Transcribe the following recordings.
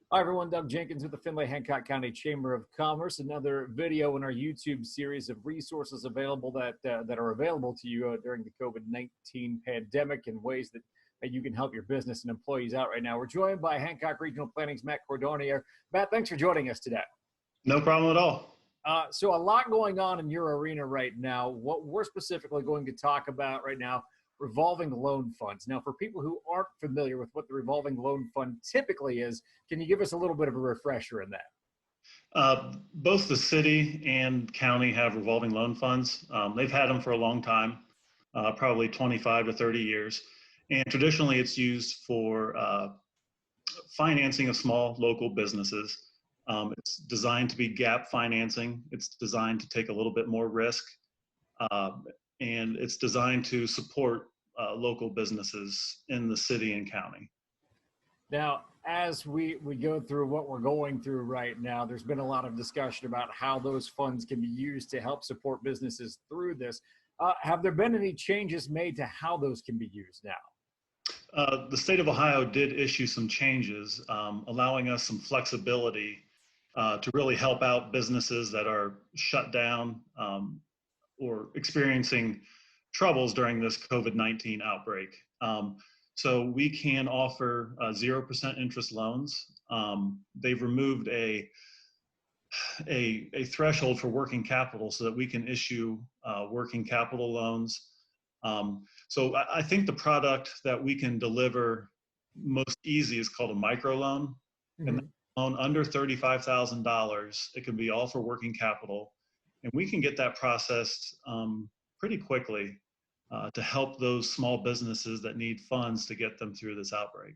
Hi everyone, Doug Jenkins with the Hancock County Chamber of Commerce. Another video in our YouTube series of resources available that are available to you during the COVID-19 pandemic and ways that you can help your business and employees out right now. We're joined by Hancock Regional Planning's Matt Cordonier. Matt, thanks for joining us today. No problem at all. So a lot going on in your arena right now. What we're specifically going to talk about right now, revolving loan funds. Now, for people who aren't familiar with what the revolving loan fund typically is, can you give us a little bit of a refresher in that? Both the city and county have revolving loan funds. They've had them for a long time, probably 25 to 30 years. And traditionally, it's used for financing of small local businesses. It's designed to be gap financing. It's designed to take a little bit more risk. And it's designed to support local businesses in the city and county. Now, as we go through what we're going through right now, there's been a lot of discussion about how those funds can be used to help support businesses through this. Have there been any changes made to how those can be used now? The state of Ohio did issue some changes, allowing us some flexibility to really help out businesses that are shut down or experiencing troubles during this COVID-19 outbreak. So we can offer 0% interest loans. They've removed a threshold for working capital so that we can issue working capital loans. So I think the product that we can deliver most easy is called a microloan. Mm-hmm. And that loan under $35,000, it can be all for working capital. And we can get that processed pretty quickly to help those small businesses that need funds to get them through this outbreak.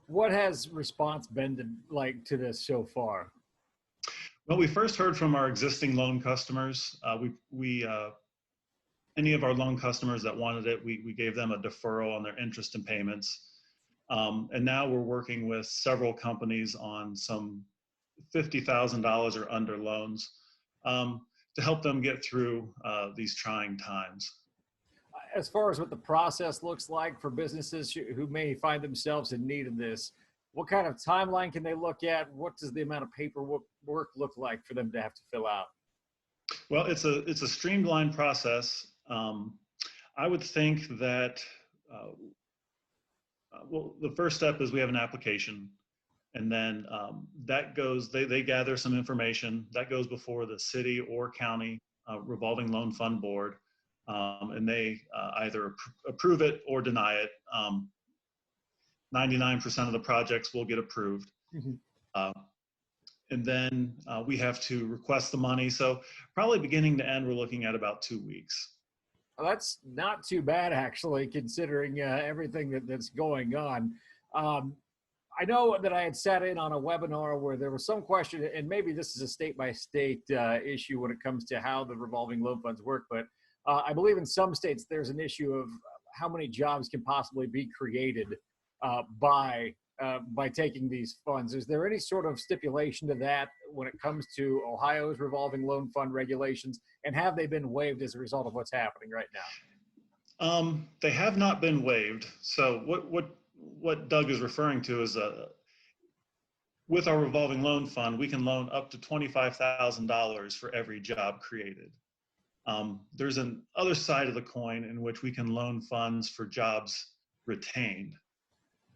What has response been like to this so far? Well, we first heard from our existing loan customers. Any of our loan customers that wanted it, we gave them a deferral on their interest and payments. And now we're working with several companies on some $50,000 or under loans to help them get through these trying times. As far as what the process looks like for businesses who may find themselves in need of this, what kind of timeline can they look at? What does the amount of paperwork look like for them to have to fill out? Well, it's a streamlined process. I would think that, well, the first step is we have an application. And then that goes, they gather some information that goes before the city or county revolving loan fund board, and they either approve it or deny it. 99% of the projects will get approved. Mm-hmm. And then we have to request the money. So probably beginning to end, we're looking at about 2 weeks. Well, that's not too bad, actually, considering everything that's going on. I know that I had sat in on a webinar where there was some question, and maybe this is a state-by-state issue when it comes to how the revolving loan funds work, but I believe in some states there's an issue of how many jobs can possibly be created by taking these funds. Is there any sort of stipulation to that when it comes to Ohio's revolving loan fund regulations, and have they been waived as a result of what's happening right now? They have not been waived. So what Doug is referring to is with our revolving loan fund, we can loan up to $25,000 for every job created. There's an other side of the coin in which we can loan funds for jobs retained.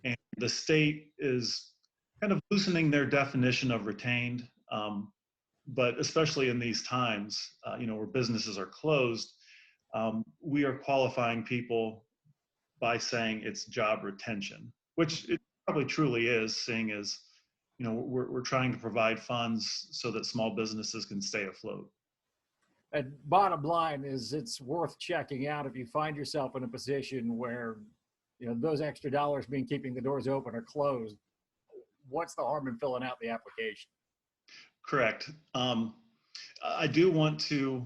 And the state is kind of loosening their definition of retained, but especially in these times, where businesses are closed, we are qualifying people by saying it's job retention, which it probably truly is, seeing as, we're trying to provide funds so that small businesses can stay afloat. And bottom line is it's worth checking out if you find yourself in a position where, those extra dollars being keeping the doors open or closed. What's the harm in filling out the application? Correct. I do want to,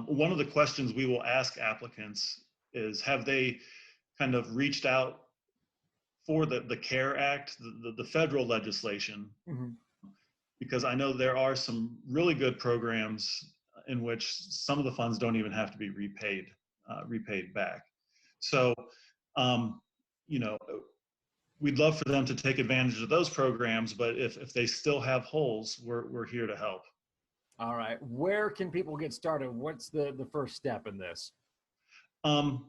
one of the questions we will ask applicants is, have they kind of reached out for the CARE Act, the federal legislation? Mm-hmm. Because I know there are some really good programs in which some of the funds don't even have to be repaid back. So, we'd love for them to take advantage of those programs, but if they still have holes, we're here to help. All right. Where can people get started? What's the first step in this?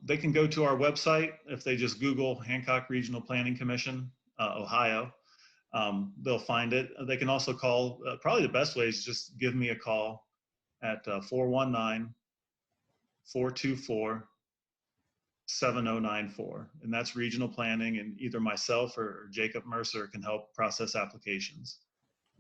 They can go to our website. If they just Google Hancock Regional Planning Commission, Ohio, they'll find it. They can also call, probably the best way is just give me a call at 419 424 7094. And that's regional planning, and either myself or Jacob Mercer can help process applications.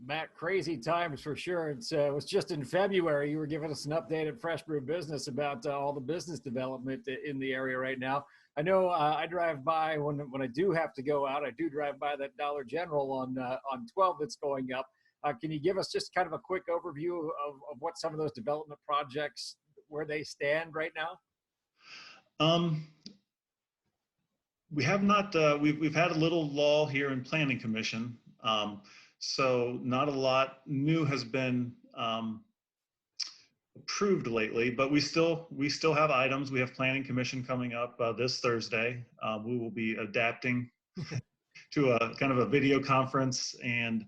Matt, crazy times for sure. It was just in February. You were giving us an update at Fresh Brew Business about all the business development in the area right now. I know I drive by when I do have to go out. I do drive by that Dollar General on 12 that's going up. Can you give us just kind of a quick overview of what some of those development projects, where they stand right now? We have not. We've had a little lull here in Planning Commission. So not a lot new has been approved lately, but we still have items. We have Planning Commission coming up this Thursday. We will be adapting to a kind of a video conference, and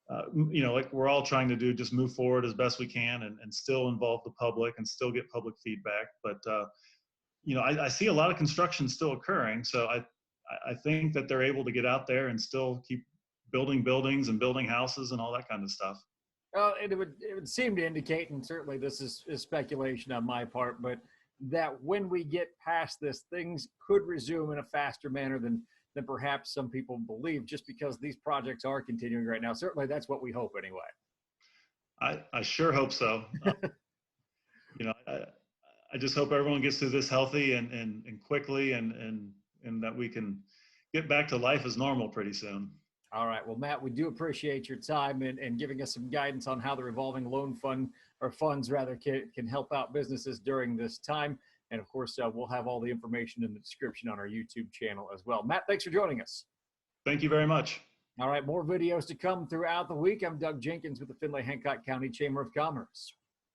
like we're all trying to do, just move forward as best we can, and still involve the public and still get public feedback. But I see a lot of construction still occurring, so I think that they're able to get out there and still keep building buildings and building houses and all that kind of stuff. Well, it would seem to indicate, and certainly this is speculation on my part, but that when we get past this, things could resume in a faster manner than perhaps some people believe, just because these projects are continuing right now. Certainly, that's what we hope anyway. I sure hope so. I just hope everyone gets through this healthy and quickly, and that we can get back to life as normal pretty soon. All right. Well, Matt, we do appreciate your time and giving us some guidance on how the revolving loan fund, or funds rather, can help out businesses during this time. And of course, we'll have all the information in the description on our YouTube channel as well. Matt, thanks for joining us. Thank you very much. All right. More videos to come throughout the week. I'm Doug Jenkins with the Findlay Hancock County Chamber of Commerce.